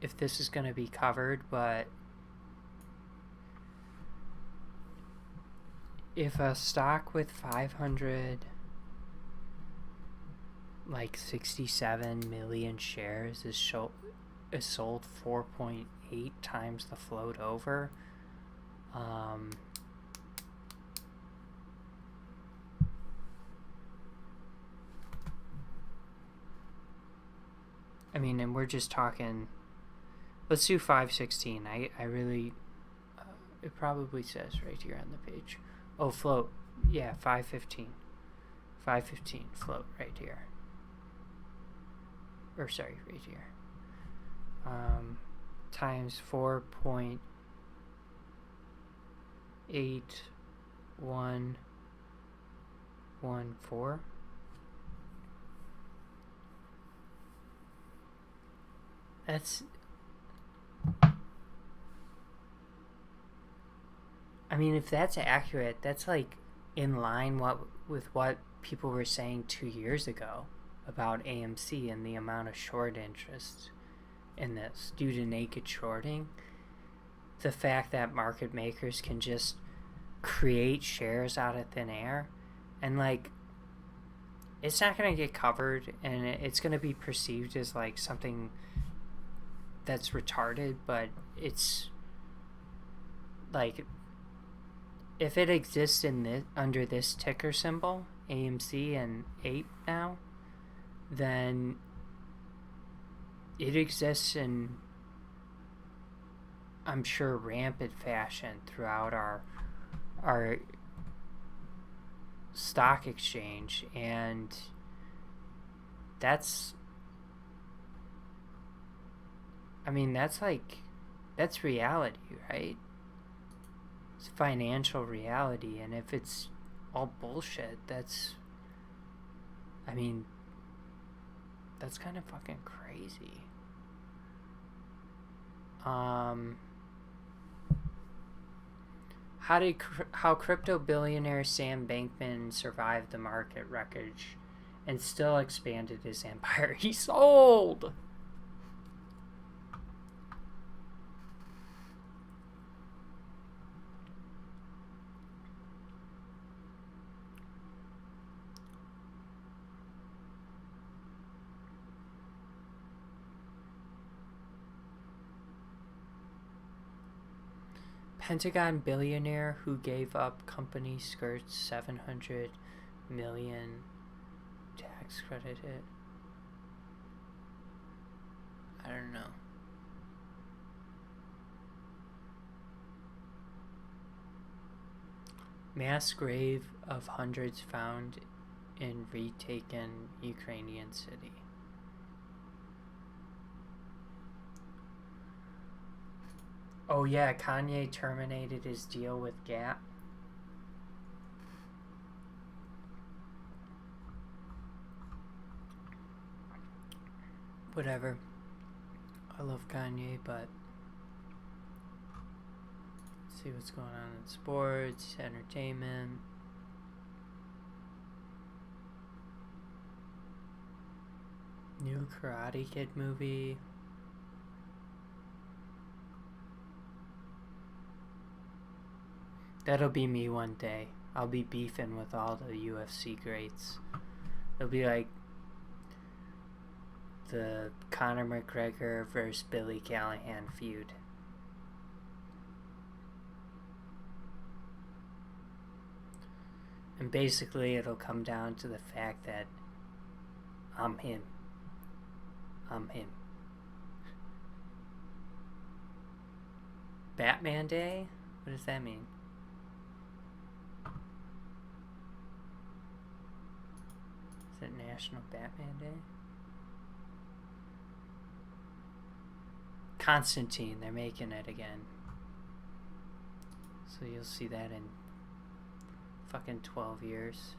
if this is gonna be covered, but if a stock with 567 million shares is sold 4.8 times the float over, I mean, and we're just talking, let's do 516. I really, it probably says right here on the page. Oh, float. Yeah, 515. 515 float right here. Or sorry, right here. Times 4.8114. That's, I mean, if that's accurate, that's like in line with what people were saying 2 years ago about AMC and the amount of short interest in this due to naked shorting. The fact that market makers can just create shares out of thin air, and like, it's not going to get covered, and it's going to be perceived as like something that's retarded, but it's like, if it exists in this, under this ticker symbol, AMC and APE now, then it exists in, I'm sure, rampant fashion throughout our stock exchange, and that's, I mean, that's like, that's reality, right? It's financial reality, and if it's all bullshit, that's, I mean, that's kind of fucking crazy. How crypto billionaire Sam Bankman survived the market wreckage and still expanded his empire. He sold! Pentagon billionaire who gave up company skirts 700 million tax credit hit. I don't know. Mass grave of hundreds found in retaken Ukrainian city. Oh yeah, Kanye terminated his deal with Gap. Whatever. I love Kanye, but let's see what's going on in sports, entertainment. New Karate Kid movie. That'll be me one day. I'll be beefing with all the UFC greats. It'll be like the Conor McGregor versus Billy Callahan feud. And basically it'll come down to the fact that I'm him. I'm him. Batman Day? What does that mean? Is it National Batman Day? Constantine, they're making it again. So you'll see that in fucking 12 years.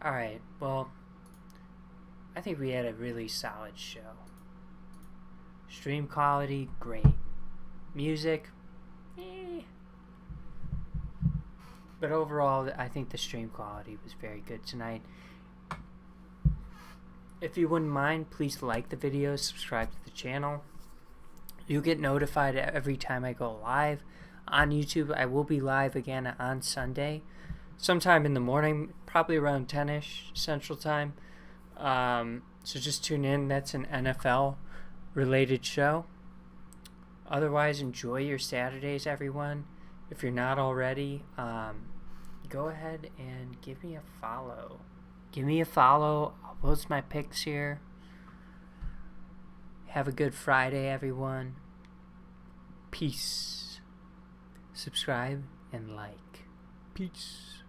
Alright, well, I think we had a really solid show. Stream quality, great. Music, eh. But overall, I think the stream quality was very good tonight. If you wouldn't mind, please like the video, subscribe to the channel. You'll get notified every time I go live on YouTube. I will be live again on Sunday, sometime in the morning, probably around 10ish Central Time. So just tune in. That's an NFL related show. Otherwise, enjoy your Saturdays, everyone. If you're not already, go ahead and give me a follow. Give me a follow. I'll post my pics here. Have a good Friday, everyone. Peace. Subscribe and like. Peace.